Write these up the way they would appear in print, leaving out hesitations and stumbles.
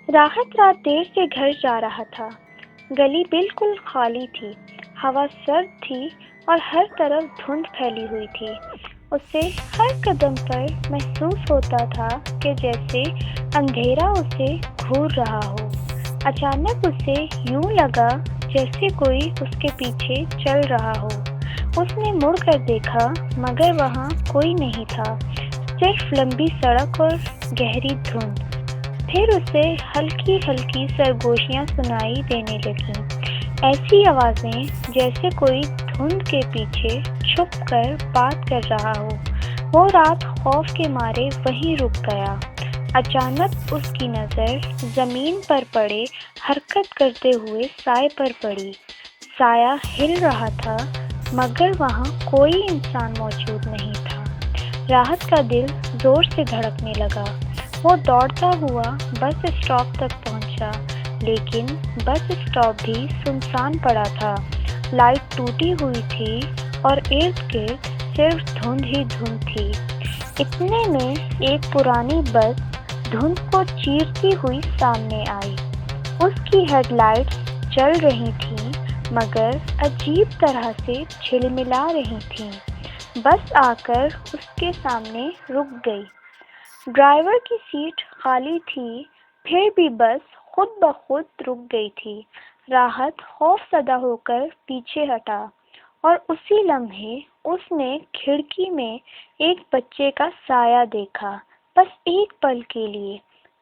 راحت رات دیر سے گھر جا رہا تھا۔ گلی بالکل خالی تھی، ہوا سرد تھی اور ہر طرف دھند پھیلی ہوئی تھی۔ اسے ہر قدم پر محسوس ہوتا تھا کہ جیسے اندھیرا اسے گھور رہا ہو۔ اچانک اسے یوں لگا جیسے کوئی اس کے پیچھے چل رہا ہو۔ اس نے مڑ کر دیکھا مگر وہاں کوئی نہیں تھا، صرف لمبی سڑک اور گہری دھند۔ پھر اسے ہلکی ہلکی سرگوشیاں سنائی دینے لگیں، ایسی آوازیں جیسے کوئی دھند کے پیچھے چھپ کر بات کر رہا ہو۔ وہ رات خوف کے مارے وہیں رک گیا۔ اچانک اس کی نظر زمین پر پڑے حرکت کرتے ہوئے سائے پر پڑی۔ سایہ ہل رہا تھا مگر وہاں کوئی انسان موجود نہیں تھا۔ راحت کا دل زور سے دھڑکنے لگا۔ وہ دوڑتا ہوا بس اسٹاپ تک پہنچا، لیکن بس اسٹاپ بھی سنسان پڑا تھا۔ لائٹ ٹوٹی ہوئی تھی اور ارد گرد صرف دھند ہی دھند تھی۔ اتنے میں ایک پرانی بس دھند کو چیرتی ہوئی سامنے آئی۔ اس کی ہیڈ لائٹس جل رہی تھیں مگر عجیب طرح سے جھلملا رہی تھیں۔ بس آ کر اس کے سامنے رک گئی۔ ڈرائیور کی سیٹ خالی تھی، پھر بھی بس خود بخود رک گئی تھی۔ راحت خوف زدہ ہو کر پیچھے ہٹا اور اسی لمحے اس نے کھڑکی میں ایک بچے کا سایہ دیکھا، بس ایک پل کے لیے۔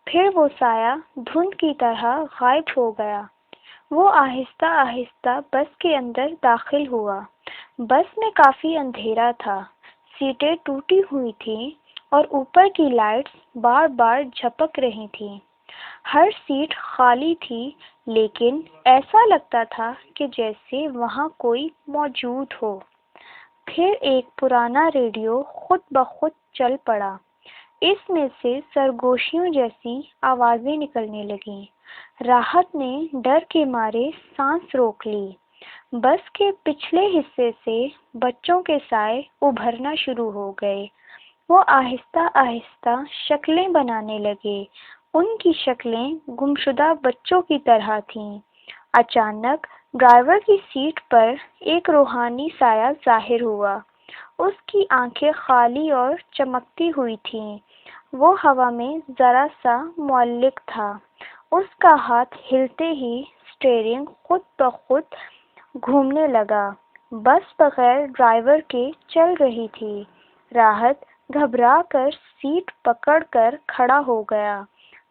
پھر وہ سایہ دھند کی طرح غائب ہو گیا۔ وہ آہستہ آہستہ بس کے اندر داخل ہوا۔ بس میں کافی اندھیرا تھا، سیٹیں ٹوٹی ہوئی تھیں اور اوپر کی لائٹس بار بار جھپک رہی تھیں۔ ہر سیٹ خالی تھی لیکن ایسا لگتا تھا کہ جیسے وہاں کوئی موجود ہو۔ پھر ایک پرانا ریڈیو خود بخود چل پڑا۔ اس میں سے سرگوشیوں جیسی آوازیں نکلنے لگیں۔ راحت نے ڈر کے مارے سانس روک لی۔ بس کے پچھلے حصے سے بچوں کے سائے ابھرنا شروع ہو گئے۔ وہ آہستہ آہستہ شکلیں بنانے لگے۔ ان کی شکلیں گمشدہ بچوں کی طرح تھیں۔ اچانک ڈرائیور کی سیٹ پر ایک روحانی سایہ ظاہر ہوا۔ اس کی آنکھیں خالی اور چمکتی ہوئی تھیں۔ وہ ہوا میں ذرا سا معلق تھا۔ اس کا ہاتھ ہلتے ہی اسٹیئرنگ خود بخود گھومنے لگا۔ بس بغیر ڈرائیور کے چل رہی تھی۔ راحت گھبرا کر سیٹ پکڑ کر کھڑا ہو گیا۔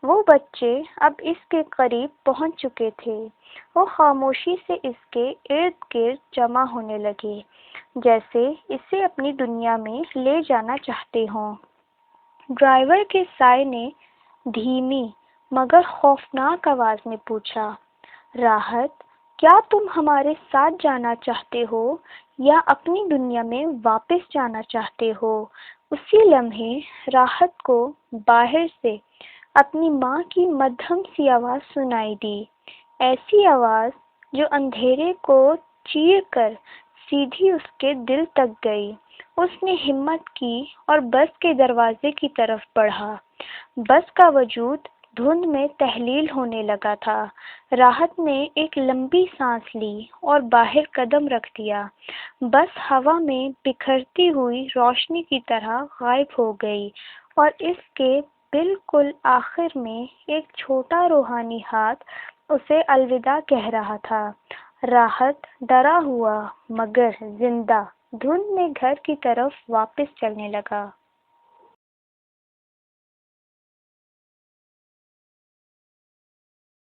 وہ بچے اب اس کے قریب پہنچ چکے تھے۔ وہ خاموشی سے اس کے ارد گرد جمع ہونے لگے، جیسے اسے اپنی دنیا میں لے جانا چاہتے ہوں۔ ڈرائیور کے سائے نے دھیمی مگر خوفناک آواز میں پوچھا، راحت، کیا تم ہمارے ساتھ جانا چاہتے ہو یا اپنی دنیا میں واپس جانا چاہتے ہو؟ اسی لمحے راحت کو باہر سے اپنی ماں کی مدھم سی آواز سنائی دی، ایسی آواز جو اندھیرے کو چیر کر سیدھی اس کے دل تک گئی۔ اس نے ہمت کی اور بس کے دروازے کی طرف بڑھا۔ بس کا وجود دھند میں تحلیل ہونے لگا تھا۔ راحت نے ایک لمبی سانس لی اور باہر قدم رکھ دیا۔ بس ہوا میں بکھرتی ہوئی روشنی کی طرح غائب ہو گئی اور اس کے بالکل آخر میں ایک چھوٹا روحانی ہاتھ اسے الوداع کہہ رہا تھا۔ راحت ڈرا ہوا مگر زندہ دھند میں گھر کی طرف واپس چلنے لگا۔